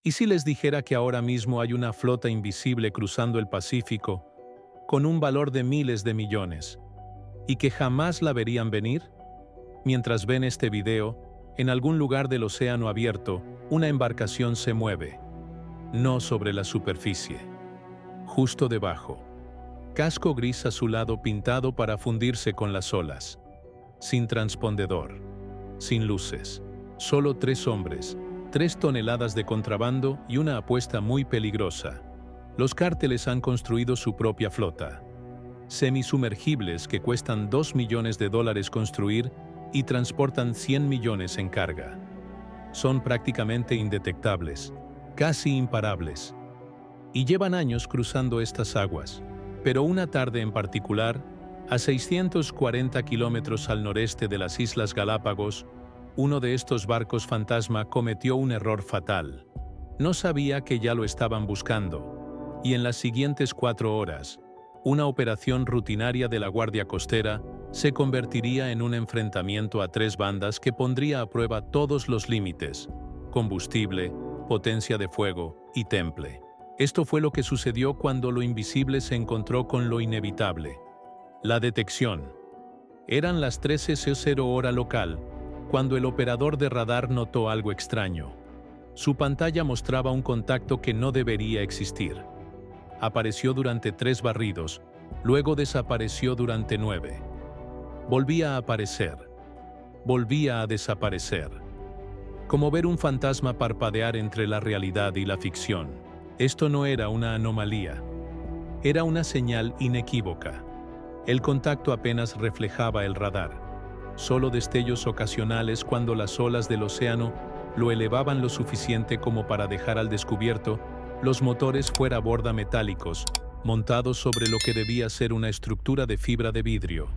¿Y si les dijera que ahora mismo hay una flota invisible cruzando el Pacífico con un valor de miles de millones y que jamás la verían venir? Mientras ven este video, en algún lugar del océano abierto, una embarcación se mueve, no sobre la superficie, justo debajo. Casco gris azulado pintado para fundirse con las olas. Sin transpondedor, sin luces, solo 3 hombres, 3 toneladas de contrabando y una apuesta muy peligrosa. Los cárteles han construido su propia flota. Semisumergibles que cuestan $2 millones construir y transportan 100 millones en carga. Son prácticamente indetectables, casi imparables. Y llevan años cruzando estas aguas. Pero una tarde en particular, a 640 kilómetros al noreste de las Islas Galápagos, uno de estos barcos fantasma cometió un error fatal. No sabía que ya lo estaban buscando, y en las siguientes 4 horas, una operación rutinaria de la Guardia Costera se convertiría en un enfrentamiento a 3 bandas que pondría a prueba todos los límites: combustible, potencia de fuego y temple. Esto fue lo que sucedió cuando lo invisible se encontró con lo inevitable. La detección. Eran las 13:00 hora local, cuando el operador de radar notó algo extraño. Su pantalla mostraba un contacto que no debería existir. Apareció durante 3 barridos, luego desapareció durante 9. Volvía a aparecer. Volvía a desaparecer. Como ver un fantasma parpadear entre la realidad y la ficción. Esto no era una anomalía. Era una señal inequívoca. El contacto apenas reflejaba el radar. Solo destellos ocasionales cuando las olas del océano lo elevaban lo suficiente como para dejar al descubierto los motores fuera borda metálicos, montados sobre lo que debía ser una estructura de fibra de vidrio.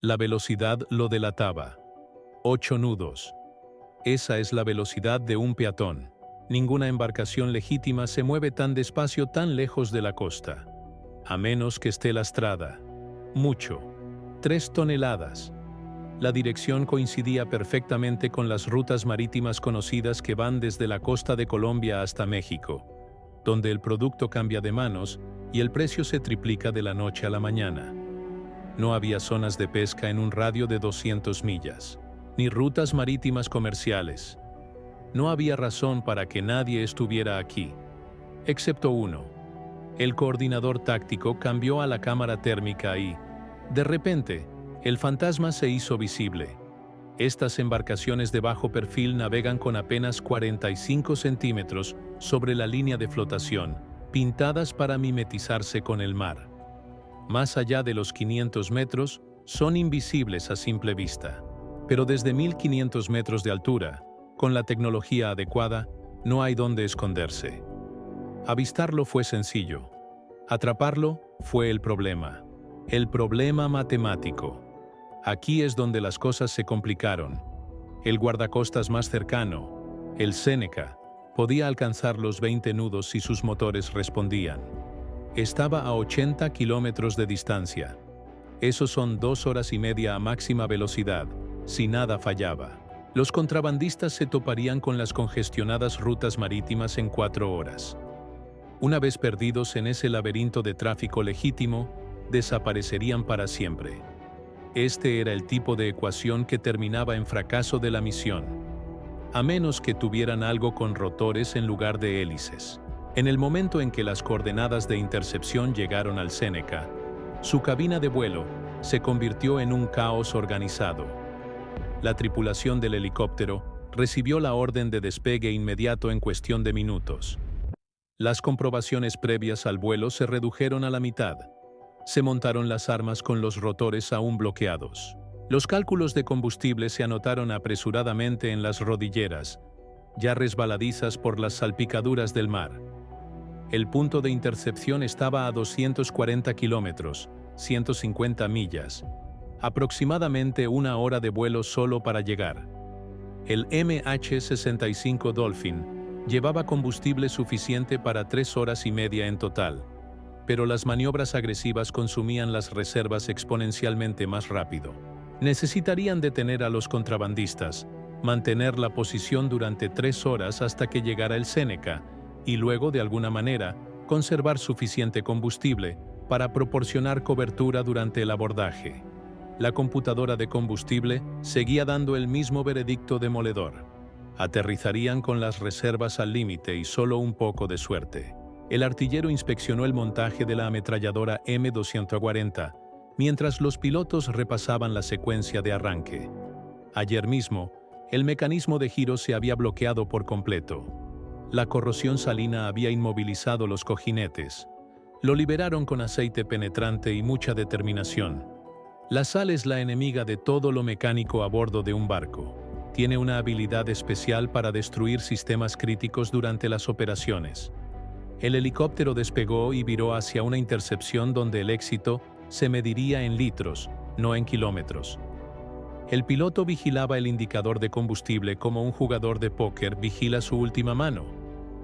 La velocidad lo delataba. 8 nudos. Esa es la velocidad de un peatón. Ninguna embarcación legítima se mueve tan despacio tan lejos de la costa. A menos que esté lastrada. Mucho. 3 toneladas. La dirección coincidía perfectamente con las rutas marítimas conocidas que van desde la costa de Colombia hasta México, donde el producto cambia de manos y el precio se triplica de la noche a la mañana. No había zonas de pesca en un radio de 200 millas, ni rutas marítimas comerciales. No había razón para que nadie estuviera aquí, excepto uno. El coordinador táctico cambió a la cámara térmica y, de repente, el fantasma se hizo visible. Estas embarcaciones de bajo perfil navegan con apenas 45 centímetros sobre la línea de flotación, pintadas para mimetizarse con el mar. Más allá de los 500 metros, son invisibles a simple vista. Pero desde 1500 metros de altura, con la tecnología adecuada, no hay dónde esconderse. Avistarlo fue sencillo. Atraparlo fue el problema. El problema matemático. Aquí es donde las cosas se complicaron. El guardacostas más cercano, el Seneca, podía alcanzar los 20 nudos si sus motores respondían. Estaba a 80 kilómetros de distancia. Esos son 2 horas y media a máxima velocidad, si nada fallaba. Los contrabandistas se toparían con las congestionadas rutas marítimas en 4 horas. Una vez perdidos en ese laberinto de tráfico legítimo, desaparecerían para siempre. Este era el tipo de ecuación que terminaba en fracaso de la misión, a menos que tuvieran algo con rotores en lugar de hélices. En el momento en que las coordenadas de intercepción llegaron al Seneca, su cabina de vuelo se convirtió en un caos organizado. La tripulación del helicóptero recibió la orden de despegue inmediato en cuestión de minutos. Las comprobaciones previas al vuelo se redujeron a la mitad. Se montaron las armas con los rotores aún bloqueados. Los cálculos de combustible se anotaron apresuradamente en las rodilleras, ya resbaladizas por las salpicaduras del mar. El punto de intercepción estaba a 240 kilómetros, 150 millas, aproximadamente 1 hora de vuelo solo para llegar. El MH-65 Dolphin llevaba combustible suficiente para 3 horas y media en total, pero las maniobras agresivas consumían las reservas exponencialmente más rápido. Necesitarían detener a los contrabandistas, mantener la posición durante 3 horas hasta que llegara el Seneca, y luego, de alguna manera, conservar suficiente combustible para proporcionar cobertura durante el abordaje. La computadora de combustible seguía dando el mismo veredicto demoledor. Aterrizarían con las reservas al límite y solo un poco de suerte. El artillero inspeccionó el montaje de la ametralladora M240, mientras los pilotos repasaban la secuencia de arranque. Ayer mismo, el mecanismo de giro se había bloqueado por completo. La corrosión salina había inmovilizado los cojinetes. Lo liberaron con aceite penetrante y mucha determinación. La sal es la enemiga de todo lo mecánico a bordo de un barco. Tiene una habilidad especial para destruir sistemas críticos durante las operaciones. El helicóptero despegó y viró hacia una intercepción donde el éxito se mediría en litros, no en kilómetros. El piloto vigilaba el indicador de combustible como un jugador de póker vigila su última mano,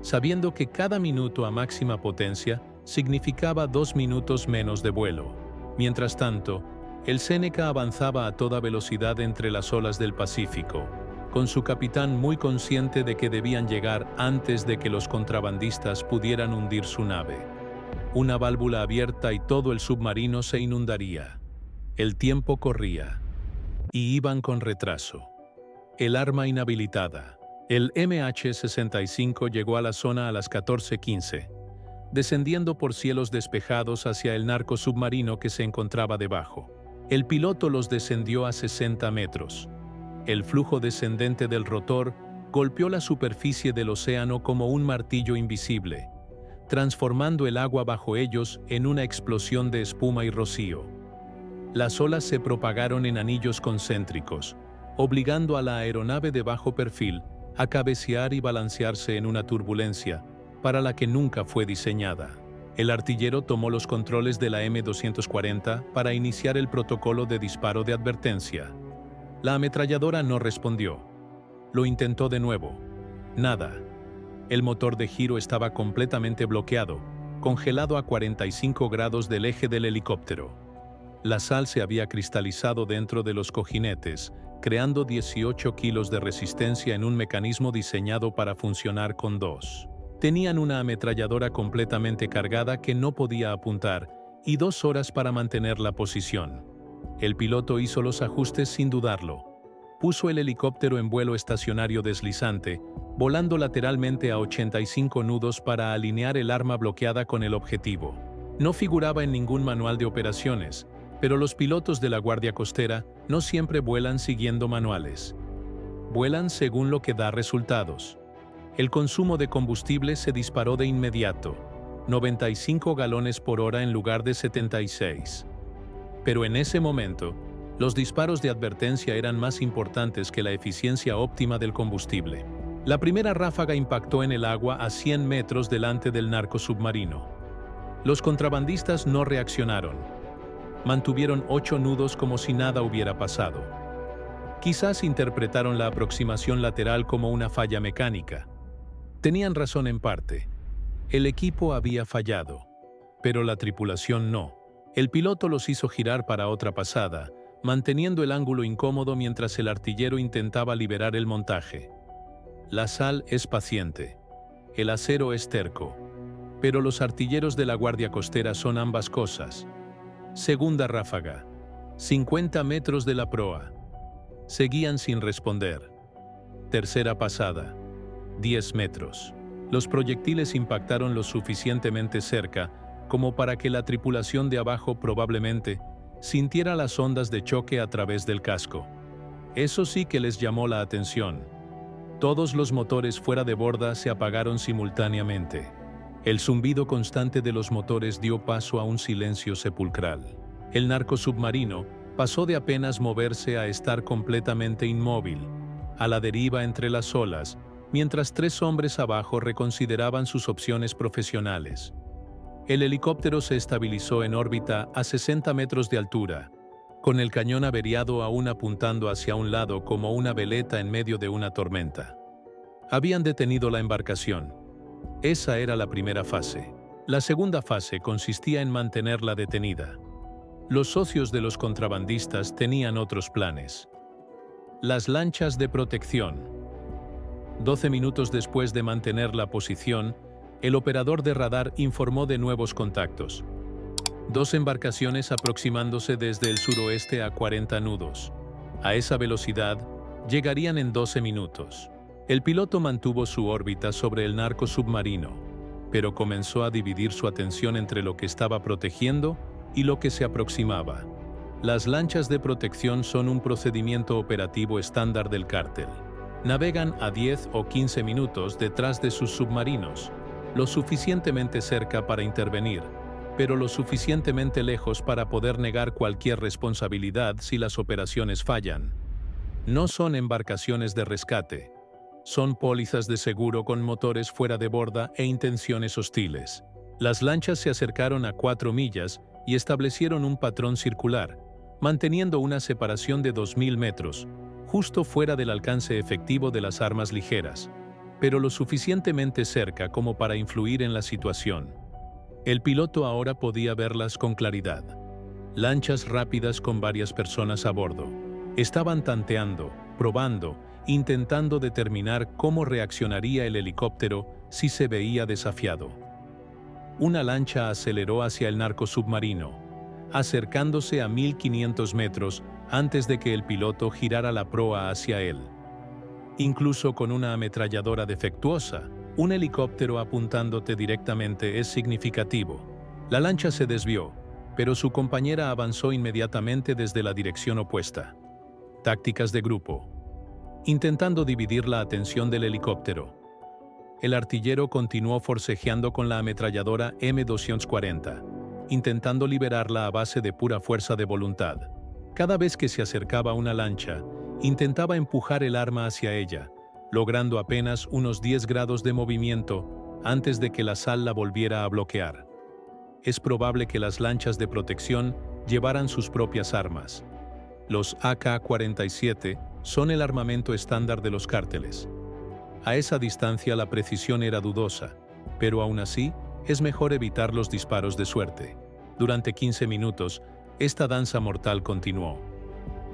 sabiendo que cada minuto a máxima potencia significaba 2 minutos menos de vuelo. Mientras tanto, el Seneca avanzaba a toda velocidad entre las olas del Pacífico, con su capitán muy consciente de que debían llegar antes de que los contrabandistas pudieran hundir su nave. Una válvula abierta y todo el submarino se inundaría. El tiempo corría. Y iban con retraso. El arma inhabilitada. El MH-65 llegó a la zona a las 14:15, descendiendo por cielos despejados hacia el narco submarino que se encontraba debajo. El piloto los descendió a 60 metros. El flujo descendente del rotor golpeó la superficie del océano como un martillo invisible, transformando el agua bajo ellos en una explosión de espuma y rocío. Las olas se propagaron en anillos concéntricos, obligando a la aeronave de bajo perfil a cabecear y balancearse en una turbulencia para la que nunca fue diseñada. El artillero tomó los controles de la M240 para iniciar el protocolo de disparo de advertencia. La ametralladora no respondió. Lo intentó de nuevo. Nada. El motor de giro estaba completamente bloqueado, congelado a 45 grados del eje del helicóptero. La sal se había cristalizado dentro de los cojinetes, creando 18 kilos de resistencia en un mecanismo diseñado para funcionar con 2. Tenían una ametralladora completamente cargada que no podía apuntar y 2 horas para mantener la posición. El piloto hizo los ajustes sin dudarlo. Puso el helicóptero en vuelo estacionario deslizante, volando lateralmente a 85 nudos para alinear el arma bloqueada con el objetivo. No figuraba en ningún manual de operaciones, pero los pilotos de la Guardia Costera no siempre vuelan siguiendo manuales. Vuelan según lo que da resultados. El consumo de combustible se disparó de inmediato, 95 galones por hora en lugar de 76. Pero en ese momento, los disparos de advertencia eran más importantes que la eficiencia óptima del combustible. La primera ráfaga impactó en el agua a 100 metros delante del narco submarino. Los contrabandistas no reaccionaron. Mantuvieron 8 nudos como si nada hubiera pasado. Quizás interpretaron la aproximación lateral como una falla mecánica. Tenían razón en parte. El equipo había fallado, pero la tripulación no. El piloto los hizo girar para otra pasada, manteniendo el ángulo incómodo mientras el artillero intentaba liberar el montaje. La sal es paciente. El acero es terco. Pero los artilleros de la Guardia Costera son ambas cosas. Segunda ráfaga. 50 metros de la proa. Seguían sin responder. Tercera pasada. 10 metros. Los proyectiles impactaron lo suficientemente cerca como para que la tripulación de abajo probablemente sintiera las ondas de choque a través del casco. Eso sí que les llamó la atención. Todos los motores fuera de borda se apagaron simultáneamente. El zumbido constante de los motores dio paso a un silencio sepulcral. El narco submarino pasó de apenas moverse a estar completamente inmóvil, a la deriva entre las olas, mientras 3 hombres abajo reconsideraban sus opciones profesionales. El helicóptero se estabilizó en órbita a 60 metros de altura, con el cañón averiado aún apuntando hacia un lado como una veleta en medio de una tormenta. Habían detenido la embarcación. Esa era la primera fase. La segunda fase consistía en mantenerla detenida. Los socios de los contrabandistas tenían otros planes. Las lanchas de protección. 12 minutos después de mantener la posición, el operador de radar informó de nuevos contactos. 2 embarcaciones aproximándose desde el suroeste a 40 nudos. A esa velocidad, llegarían en 12 minutos. El piloto mantuvo su órbita sobre el narco submarino, pero comenzó a dividir su atención entre lo que estaba protegiendo y lo que se aproximaba. Las lanchas de protección son un procedimiento operativo estándar del cártel. Navegan a 10 o 15 minutos detrás de sus submarinos, lo suficientemente cerca para intervenir, pero lo suficientemente lejos para poder negar cualquier responsabilidad si las operaciones fallan. No son embarcaciones de rescate, son pólizas de seguro con motores fuera de borda e intenciones hostiles. Las lanchas se acercaron a 4 millas y establecieron un patrón circular, manteniendo una separación de 2.000 metros, justo fuera del alcance efectivo de las armas ligeras, pero lo suficientemente cerca como para influir en la situación. El piloto ahora podía verlas con claridad. Lanchas rápidas con varias personas a bordo. Estaban tanteando, probando, intentando determinar cómo reaccionaría el helicóptero si se veía desafiado. Una lancha aceleró hacia el narcosubmarino, acercándose a 1.500 metros antes de que el piloto girara la proa hacia él. Incluso con una ametralladora defectuosa, un helicóptero apuntándote directamente es significativo. La lancha se desvió, pero su compañera avanzó inmediatamente desde la dirección opuesta. Tácticas de grupo. Intentando dividir la atención del helicóptero. El artillero continuó forcejeando con la ametralladora M240, intentando liberarla a base de pura fuerza de voluntad. Cada vez que se acercaba a una lancha, intentaba empujar el arma hacia ella, logrando apenas unos 10 grados de movimiento antes de que la sal la volviera a bloquear. Es probable que las lanchas de protección llevaran sus propias armas. Los AK-47 son el armamento estándar de los cárteles. A esa distancia la precisión era dudosa, pero aún así es mejor evitar los disparos de suerte. Durante 15 minutos, esta danza mortal continuó.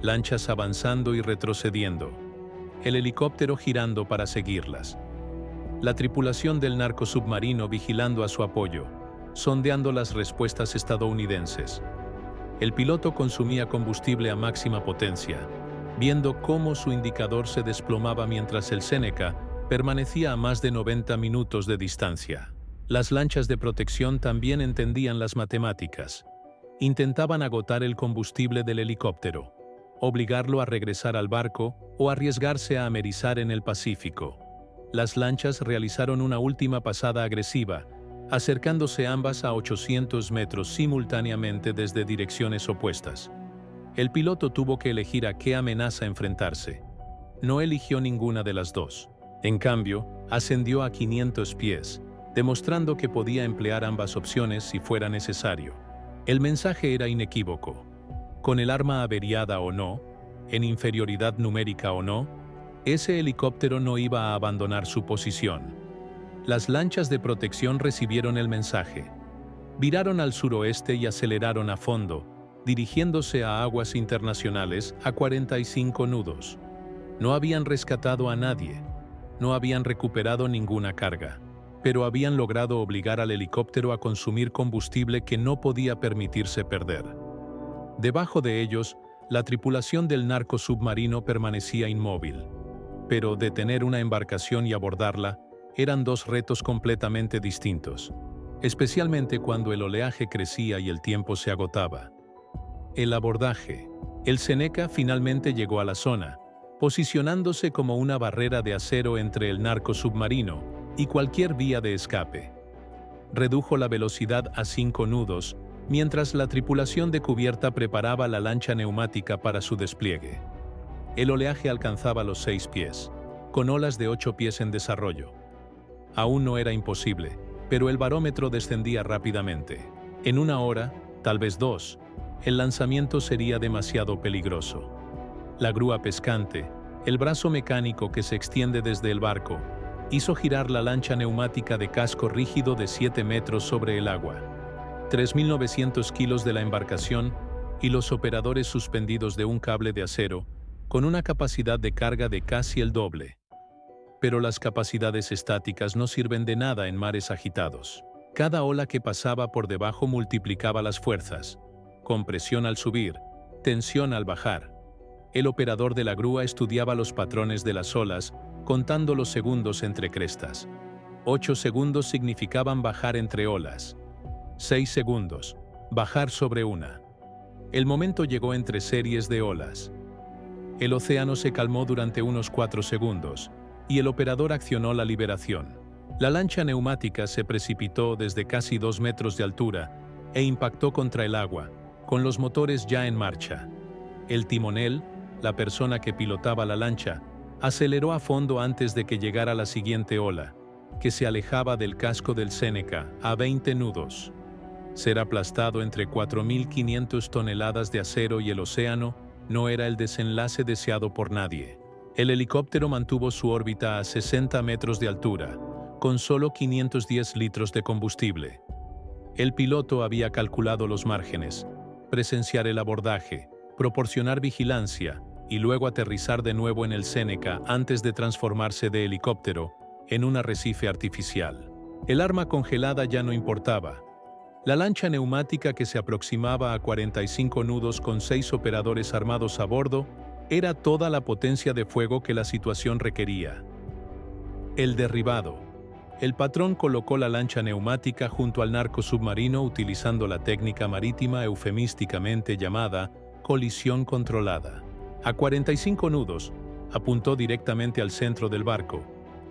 Lanchas avanzando y retrocediendo. El helicóptero girando para seguirlas. La tripulación del narcosubmarino vigilando a su apoyo, sondeando las respuestas estadounidenses. El piloto consumía combustible a máxima potencia, viendo cómo su indicador se desplomaba mientras el Seneca permanecía a más de 90 minutos de distancia. Las lanchas de protección también entendían las matemáticas. Intentaban agotar el combustible del helicóptero, obligarlo a regresar al barco o arriesgarse a amerizar en el Pacífico. Las lanchas realizaron una última pasada agresiva, acercándose ambas a 800 metros simultáneamente desde direcciones opuestas. El piloto tuvo que elegir a qué amenaza enfrentarse. No eligió ninguna de las dos. En cambio, ascendió a 500 pies, demostrando que podía emplear ambas opciones si fuera necesario. El mensaje era inequívoco. Con el arma averiada o no, en inferioridad numérica o no, ese helicóptero no iba a abandonar su posición. Las lanchas de protección recibieron el mensaje. Viraron al suroeste y aceleraron a fondo, dirigiéndose a aguas internacionales a 45 nudos. No habían rescatado a nadie, no habían recuperado ninguna carga, pero habían logrado obligar al helicóptero a consumir combustible que no podía permitirse perder. Debajo de ellos, la tripulación del narcosubmarino permanecía inmóvil. Pero detener una embarcación y abordarla eran dos retos completamente distintos, especialmente cuando el oleaje crecía y el tiempo se agotaba. El abordaje. El Seneca finalmente llegó a la zona, posicionándose como una barrera de acero entre el narcosubmarino y cualquier vía de escape. Redujo la velocidad a 5 nudos, mientras la tripulación de cubierta preparaba la lancha neumática para su despliegue. El oleaje alcanzaba los 6 pies, con olas de 8 pies en desarrollo. Aún no era imposible, pero el barómetro descendía rápidamente. En 1 hora, tal vez 2, el lanzamiento sería demasiado peligroso. La grúa pescante, el brazo mecánico que se extiende desde el barco, hizo girar la lancha neumática de casco rígido de 7 metros sobre el agua. 3.900 kilos de la embarcación y los operadores suspendidos de un cable de acero con una capacidad de carga de casi el doble. Pero las capacidades estáticas no sirven de nada en mares agitados. Cada ola que pasaba por debajo multiplicaba las fuerzas. Compresión al subir, tensión al bajar. El operador de la grúa estudiaba los patrones de las olas, contando los segundos entre crestas. 8 segundos significaban bajar entre olas. 6 segundos, bajar sobre una. El momento llegó entre series de olas. El océano se calmó durante unos 4 segundos, y el operador accionó la liberación. La lancha neumática se precipitó desde casi 2 metros de altura e impactó contra el agua, con los motores ya en marcha. El timonel, la persona que pilotaba la lancha, aceleró a fondo antes de que llegara la siguiente ola, que se alejaba del casco del Seneca a 20 nudos. Ser aplastado entre 4.500 toneladas de acero y el océano no era el desenlace deseado por nadie. El helicóptero mantuvo su órbita a 60 metros de altura, con solo 510 litros de combustible. El piloto había calculado los márgenes, presenciar el abordaje, proporcionar vigilancia y luego aterrizar de nuevo en el Seneca antes de transformarse de helicóptero en un arrecife artificial. El arma congelada ya no importaba. La lancha neumática, que se aproximaba a 45 nudos con 6 operadores armados a bordo, era toda la potencia de fuego que la situación requería. El derribado. El patrón colocó la lancha neumática junto al narcosubmarino utilizando la técnica marítima eufemísticamente llamada colisión controlada. A 45 nudos, apuntó directamente al centro del barco,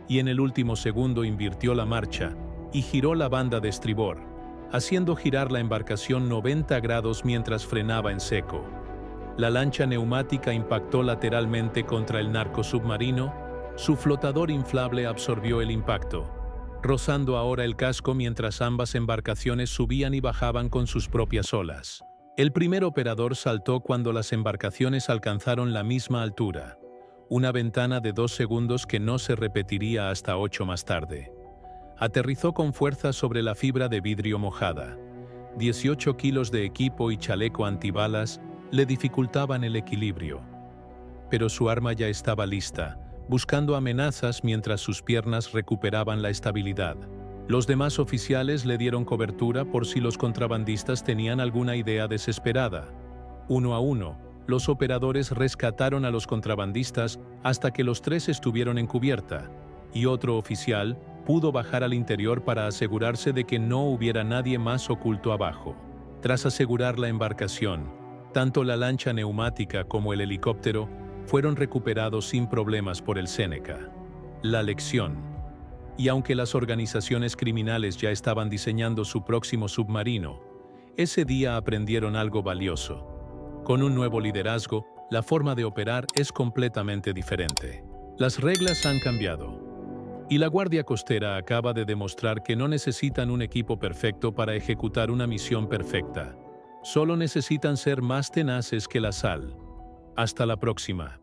y en el último segundo invirtió la marcha y giró la banda de estribor, haciendo girar la embarcación 90 grados mientras frenaba en seco. La lancha neumática impactó lateralmente contra el narcosubmarino. Su flotador inflable absorbió el impacto, rozando ahora el casco mientras ambas embarcaciones subían y bajaban con sus propias olas. El primer operador saltó cuando las embarcaciones alcanzaron la misma altura, una ventana de 2 segundos que no se repetiría hasta 8 más tarde. Aterrizó con fuerza sobre la fibra de vidrio mojada. 18 kilos de equipo y chaleco antibalas le dificultaban el equilibrio. Pero su arma ya estaba lista, buscando amenazas mientras sus piernas recuperaban la estabilidad. Los demás oficiales le dieron cobertura por si los contrabandistas tenían alguna idea desesperada. Uno a uno, los operadores rescataron a los contrabandistas hasta que los 3 estuvieron en cubierta, y otro oficial pudo bajar al interior para asegurarse de que no hubiera nadie más oculto abajo. Tras asegurar la embarcación, tanto la lancha neumática como el helicóptero fueron recuperados sin problemas por el Seneca. La lección. Y aunque las organizaciones criminales ya estaban diseñando su próximo submarino, ese día aprendieron algo valioso. Con un nuevo liderazgo, la forma de operar es completamente diferente. Las reglas han cambiado. Y la Guardia Costera acaba de demostrar que no necesitan un equipo perfecto para ejecutar una misión perfecta. Solo necesitan ser más tenaces que la sal. Hasta la próxima.